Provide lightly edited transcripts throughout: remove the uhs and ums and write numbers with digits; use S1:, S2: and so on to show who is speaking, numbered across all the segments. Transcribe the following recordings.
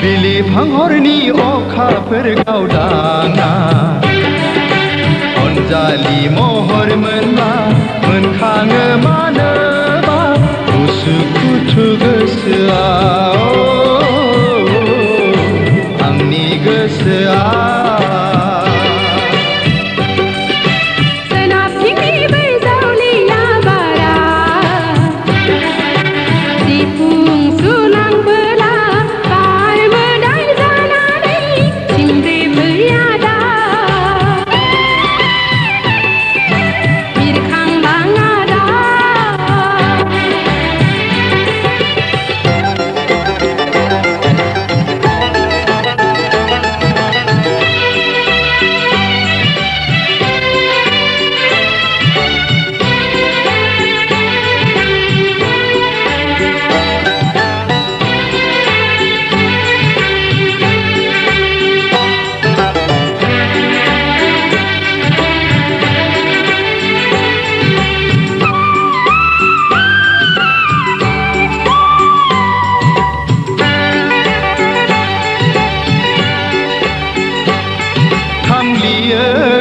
S1: बिलिफांहरनि अखाफोर गावदाङा अनजालि महर मोनबा मोनखाङो मानोबा उसुखुथु गोसोआ आंनि गोसोआ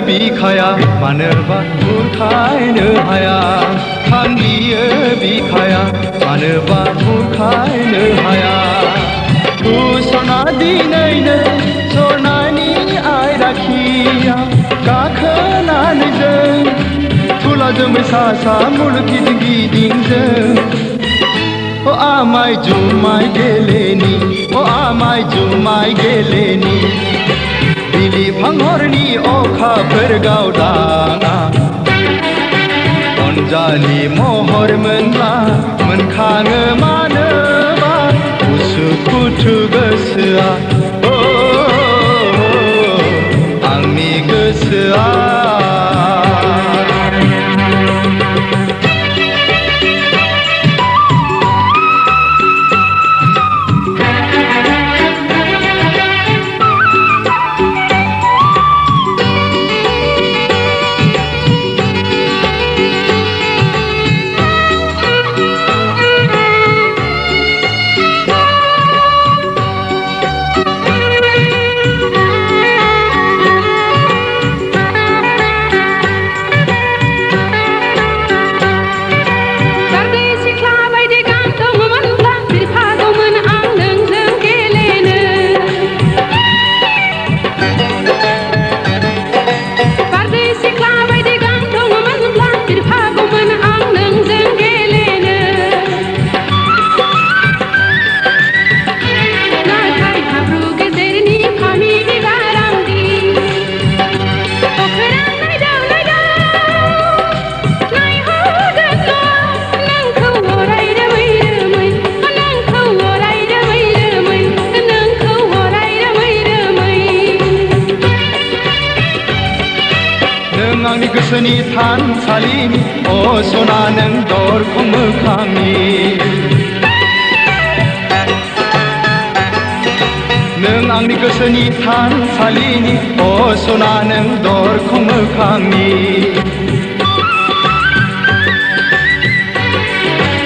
S1: बिखाया मानोबा बुरखायनो हाया थांलियो बिखाया मानोबा बुरखायनो हाया गुसना दिनैनो सरनानि आयराखिया गाखोनानै जों थुला जोमै सा सा मुलुग गिदिं गिदिंजों अ आमाय जुमाय गेलेनि अ आमाय जुमाय गेलेनि बिलिफांहरनि अखाफोर गावदाङा अनजालि महर मोनब्ला मोनखाङो मानोबा उसुखुथु गोसोआ आंनि गोसोआ आंनि गोसोनि थानसालिनि अ सना नों दरखं मोखांनि नों आंनि गोसोनि थानसालिनि अ सना नों दरखं मोखांनि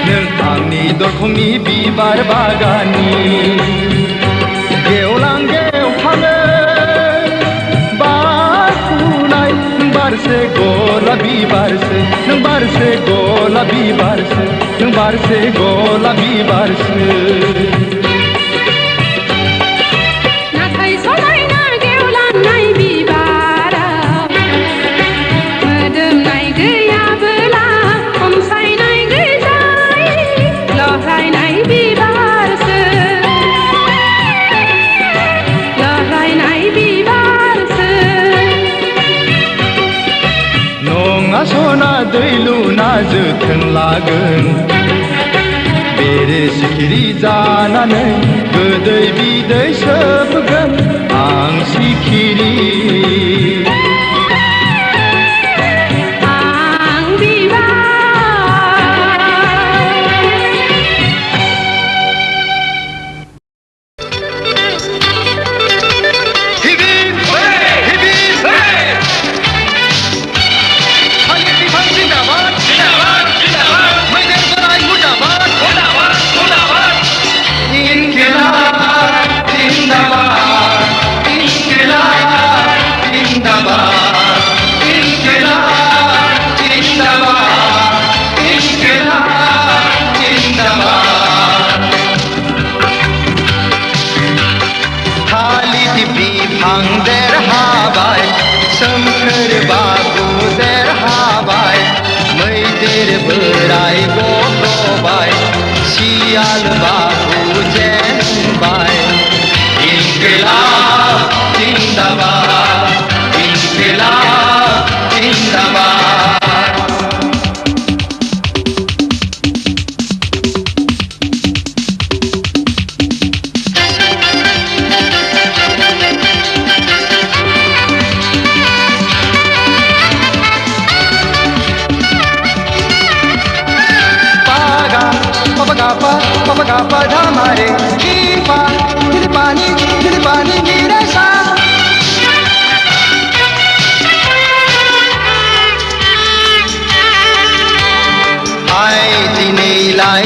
S1: नों आंनि दरखंनि बिबार बागाननि गेवलां गेवथाङो बारसे गलाबी बारसे नों बारसे गलाबी बारसे नों बारसे गलाबी बारसे सना दै लुना जोथोन लागोन बेरे सिखिरि जानानै गोदै बिदै सोबगोन आं सिखिरि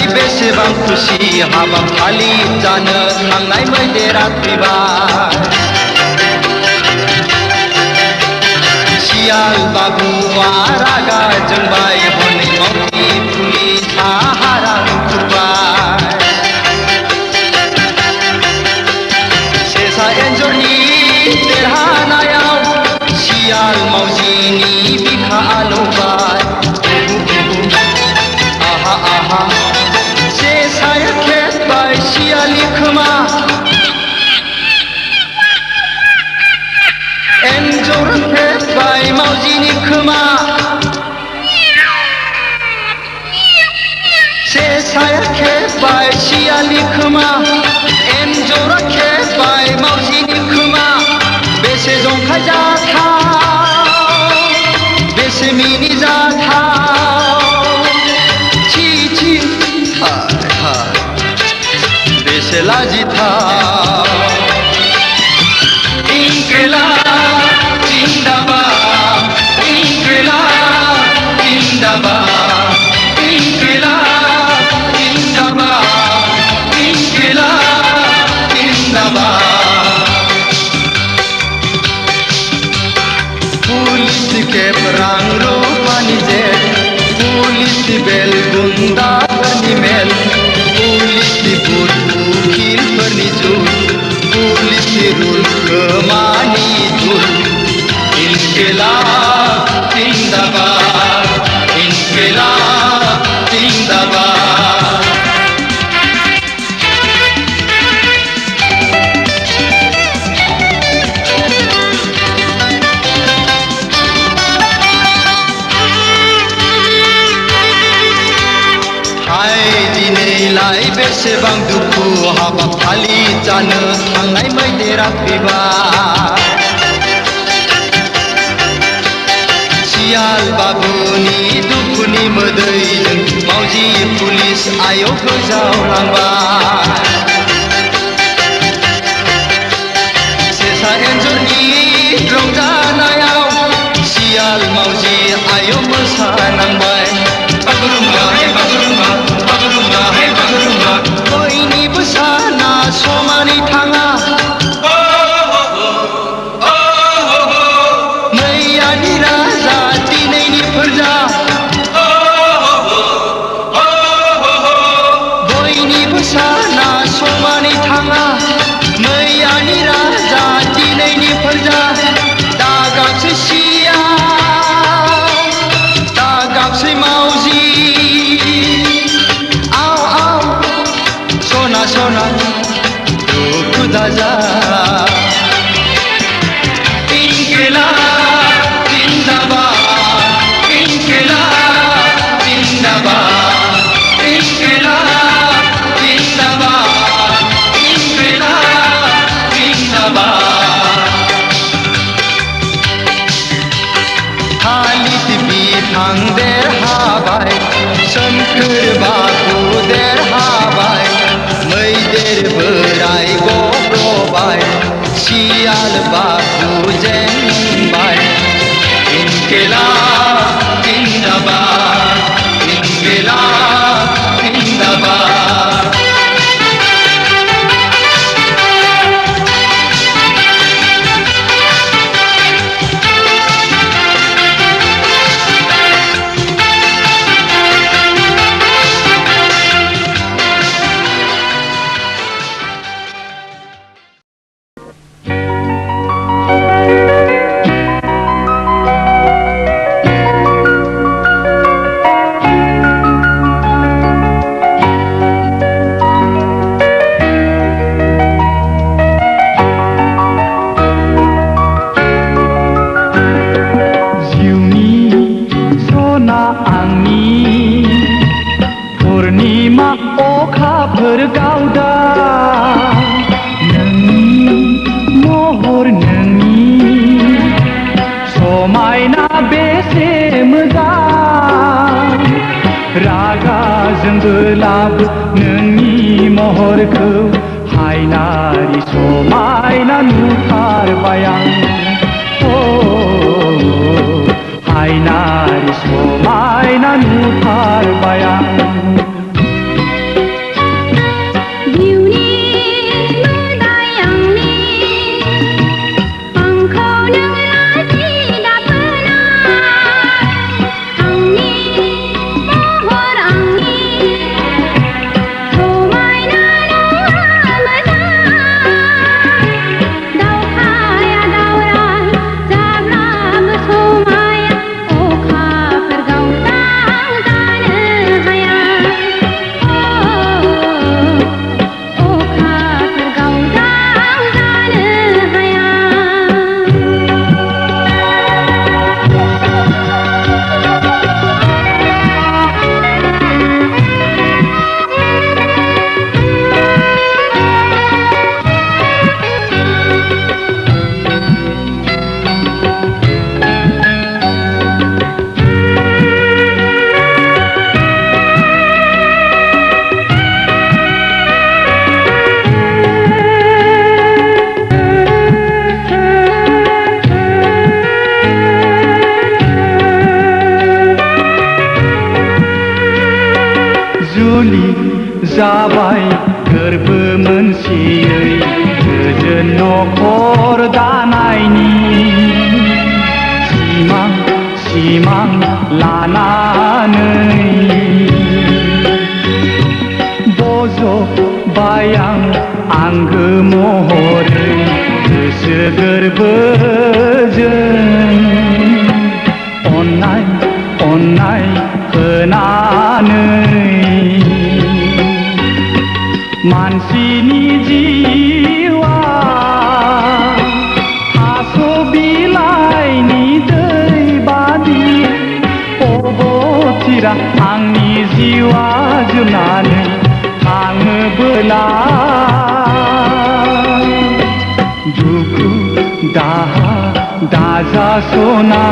S2: बेसेबां खुसि हाबाफारि जानो थांनाय मैदेरा फैबाय सियाल बाबुआ रागा जोंबाय हनै मावजि पुलिसा हारां खुरबाय सेसा एन्जरनि देरहानायाव सियाल मावजिनि बिखा आलौबाय आहा आहा सेसाया खेबबाय सियालनि खोमा एन्जरा खेबबाय मावजिनि खोमा सेसाया खेबबाय सियालनि खोमा एन्जरा खेबबाय मावजिनि खोमा बेसे जंखाय जाथाव बेसे मिनिजाथाव छी छी हाय हाय बेसे लाजिथाव इंकलाब जिंदाबाद इंकलाब जिंदाबाद इंकलाब जिंदाबाद इंकलाब जिंदाबाद पुलिस केप रां रुपानि जेल पुलिस बेल गुन्दाफोरनि मेल पुलिस बुट उखिलफोरनि जुट पुलिस रुल खोमानि धुल इंकलाब जिंदाबाद इंकलाब जिंदाबाद दिनैलाय बेसेबां दुखु हाबाफारि जानो थांनाय मैदेरा फैबाय सियाल बाबुनि दुखुनि मोदैजों मावजि पुलिस आयौ गोजावलांबाय सेसा एन्जरनि रंजानायाव सियाल मावजि आयौ मोसानांबाय बागुरुम्बा हे बागुरुम्बा बागुरुम्बा हे बागुरुम्बा बयनिबो साना समानै थाङा मैयानि राजा दिनैनि फोरजा बयनिबो साना समानै थाङा मैयानि राजा दिनैनि फोरजा दागाबसै सियाल दागाबसै मावजि सना दुखु दाजा इंकलाब जिंदाबाद इंकलाब जिंदाबाद इंकलाब देरहाबाय सोमखोर बाबु देरहाबाय मैदेर बोराय गब्रबाय सियाल बाबु जेनबाय इंकिलाब जिंदाबाद इंकिलाब जिंदाबाद
S1: जाबाय गोरबो मोनसेयै गोजोन नखर दानायनि सिमां लानानै बज'बाय आं आंगो महरै गोसो गोरबोजों अननाय होनानै मानसिनि जिउआ थास' बिलाइनि दै बादि अबथिरा आंनि जिउआ जोबनानै थाङोबोला दुखु दाहा दाजासना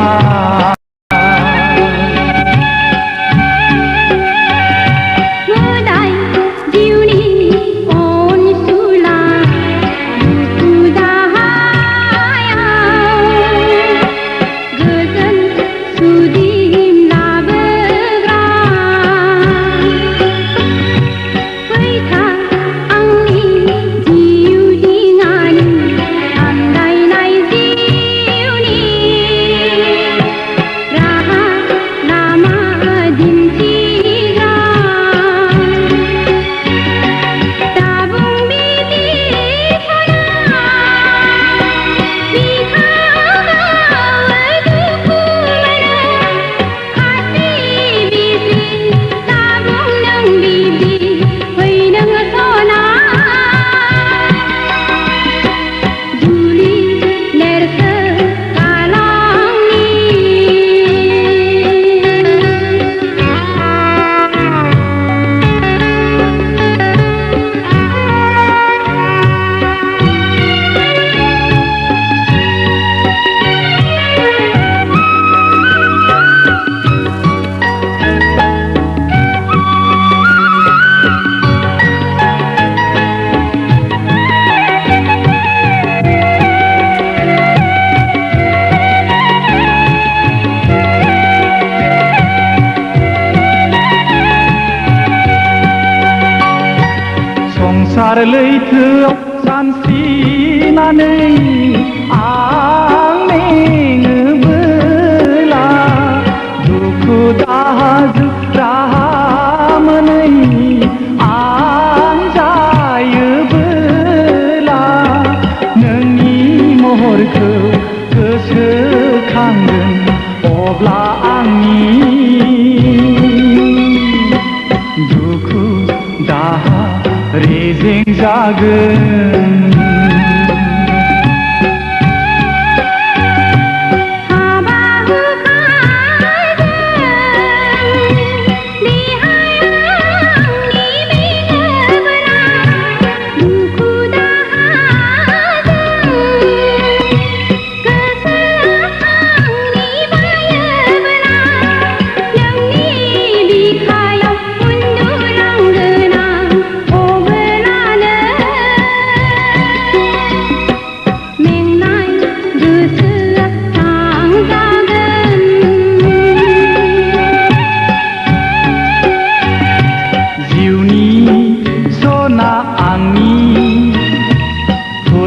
S1: गुवार लैथोआव सानस्रिनानै आं मेङोबोला दुखु दाहाजों राहा मोनै आं जायोबोला नोंनि महरखौ गोसोखांगोन अब्ला आंनि दुखु दाहा रेजें जागोन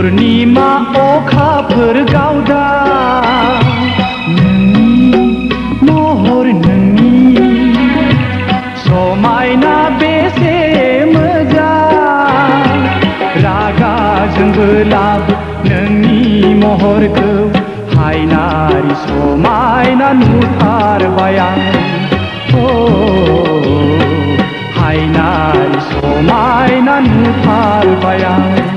S1: पूर्णिमा अखाफोर गावदा नोंनि महर नोंनि समायना बेसे मोजां रागाजोंबो लाबो नोंनि महरखौ हायनारि समायना नुथारबाय आं हायनारि समायना नुथारबाय आं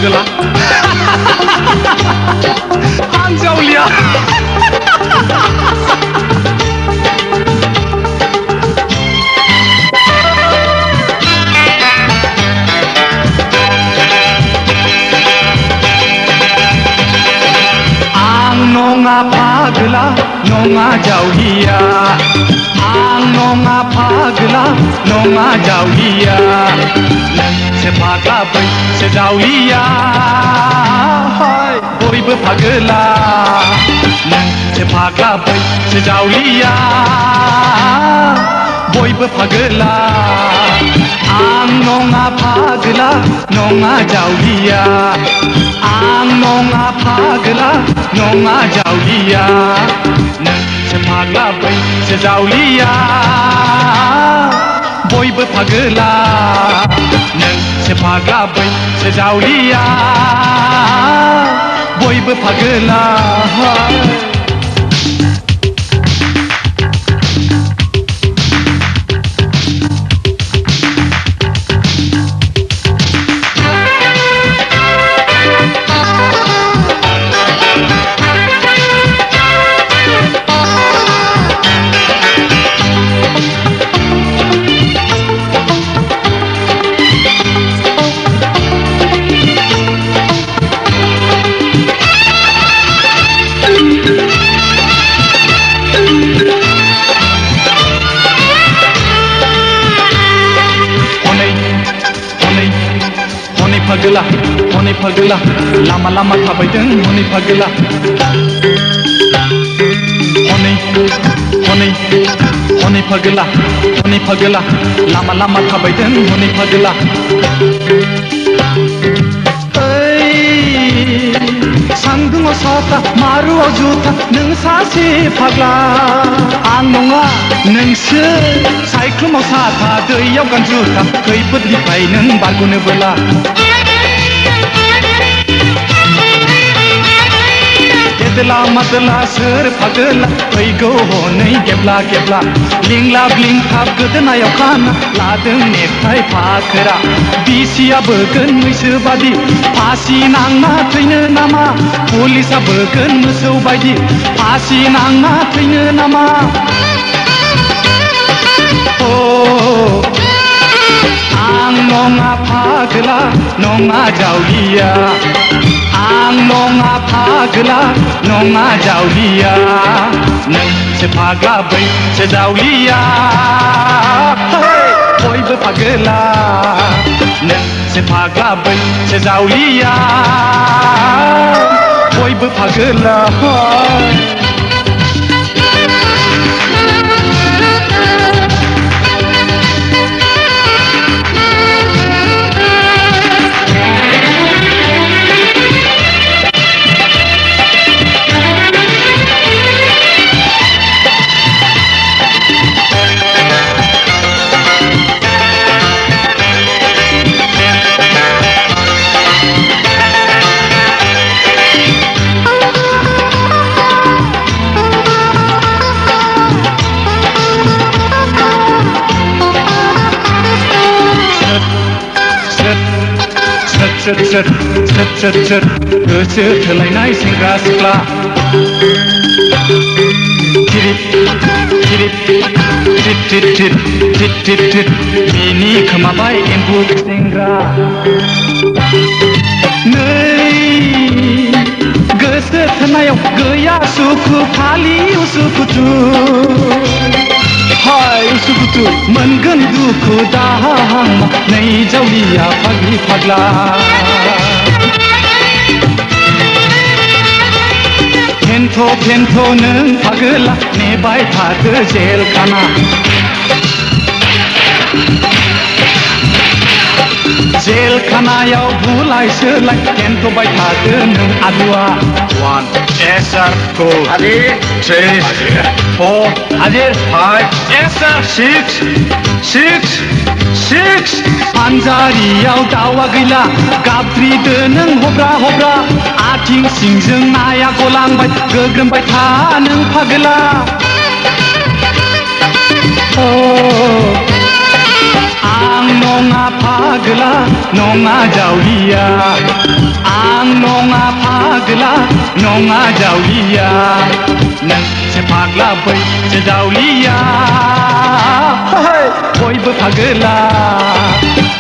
S1: फागला आं जावलिया आं नङा फागला नङा जावलिया आं नङा फागला नङा जावलिया नोंसो फाग्ला बैसो जावलिया बयबो फागला नोंसो फाग्ला बैसो जावलिया बयबो फागला आं नङा फागला नङा जावलिया आं नङा फागला नङा जावलिया नोंसो फाग्ला बैसो जावलिया बयबो फागला नोंसो फाग्ला बैसो जावलिया बयबो फागला फागला हनै फागला लामा लामा थाबायदों हनै फागला हनै हनै हनै फागला हनै फागला लामा लामा थाबायदों हनै फागला सान्दुङाव साथा मारुआव जुथा नों सासे फाग्ला आं नङा नोंसो सायख्लुमाव साथा दैयाव गान जुथा खैफोदनिफ्राय नों बारग'नोबोला गेदला मादला सोर फागला फैगौ हनै गेब्ला गेब्ला लिंलाब लिंथाब गोदोनायाव खाना लादों नेथाय फाखोरा बिसिया बोगोन मैसो बादि फासि नांना थैनो नामा पुलिसा बोगोन मोसौ बायदि फासि नांना थैनो नामा आं नङा फागला नङा जावलिया आं नङा फागला नङा जावलिया नोंसो फाग्ला बैसो जावलिया बयबो फागला नोंसो फाग्ला बैसो जावलिया बयबो फागला गोसो थोलायनाय सेंग्रा सिख्ला बिनि खोमाबाय एम्बु सेंग्रा नै गोसो थोनायाव गैया सुखु खालि उसुखुथु हाय उसुखुथु मोनगोन दुखु दाहा नै जावलिया फाग्लि फाग्ला फेन्थ' नों फागला नेबाय थादो जेल खाना जेल खानायाव बुलाय सोलाय फेन्थ'बाय थादो नों आगुआ 1 SR 2 Hadir 3 4 Hadir 5 SR 6 पानजारियाव दावा गैला गाबद्रिदो नों हब्रा हब्रा आथिं सिंजों नाया गलांबाय गोग्रोमबाय था नों फागला आं नङा फाग्ला नङा जावलिया आं नङा फाग्ला नङा जावलिया नोंसो फाग्ला बैसो जावलिया बयबो फागोला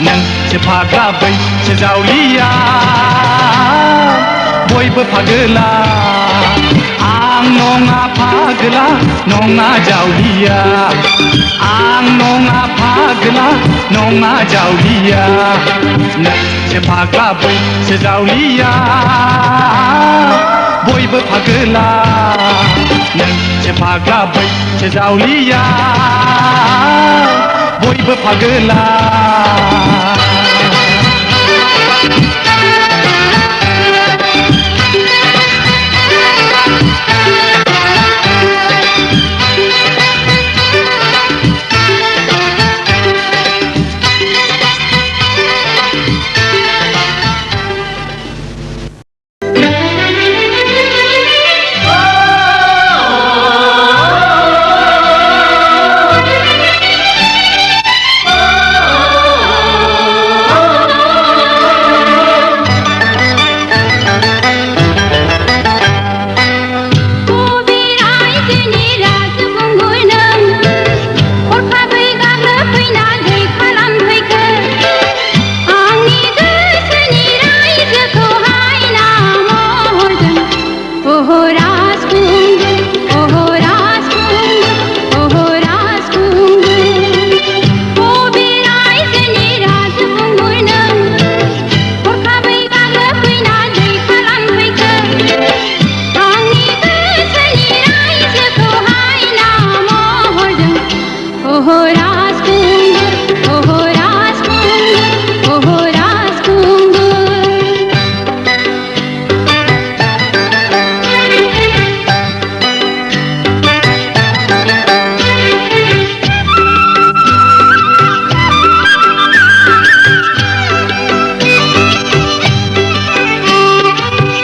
S1: नोंसो फाग्ला बैसो जावलिया बयबो फागोला आं नङा फाग्ला नङा जावलिया आं नङा फाग्ला नङा जावलिया नोंसो फाग्ला बैसो जावलिया बयबो फागोला नोंसो फाग्ला बैसो जावलिया बयबो फागोला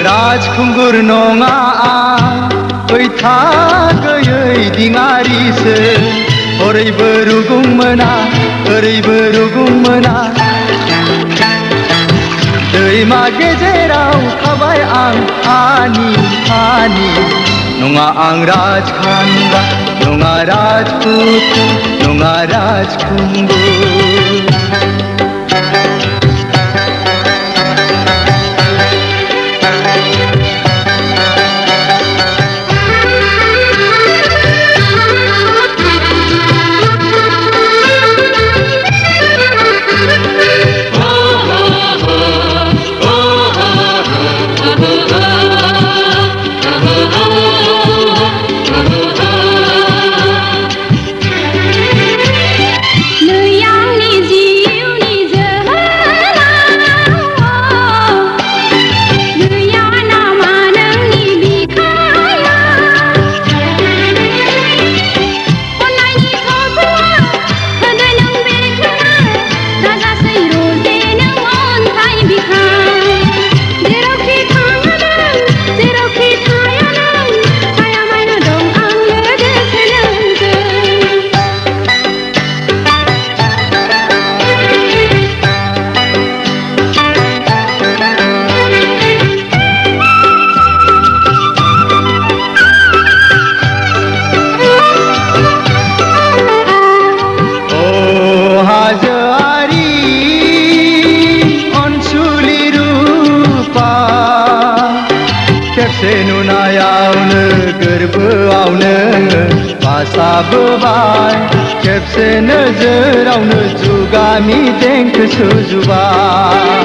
S1: राजखुंगुर नङा आं बैथा गैयै दिङारिसो ओरैबो रुगुं मोना ओरैबो रुगुं मोना दैमा गेजेराव थाबाय आं आनि आनि नङा आं राजखान्दा नङा राजपुत नङा राजखुंगुर नुनायावनो गोरबोआवनो बासाबोबाय खेबसे नोजोरावनो जुगामि देंखो सुजुबाय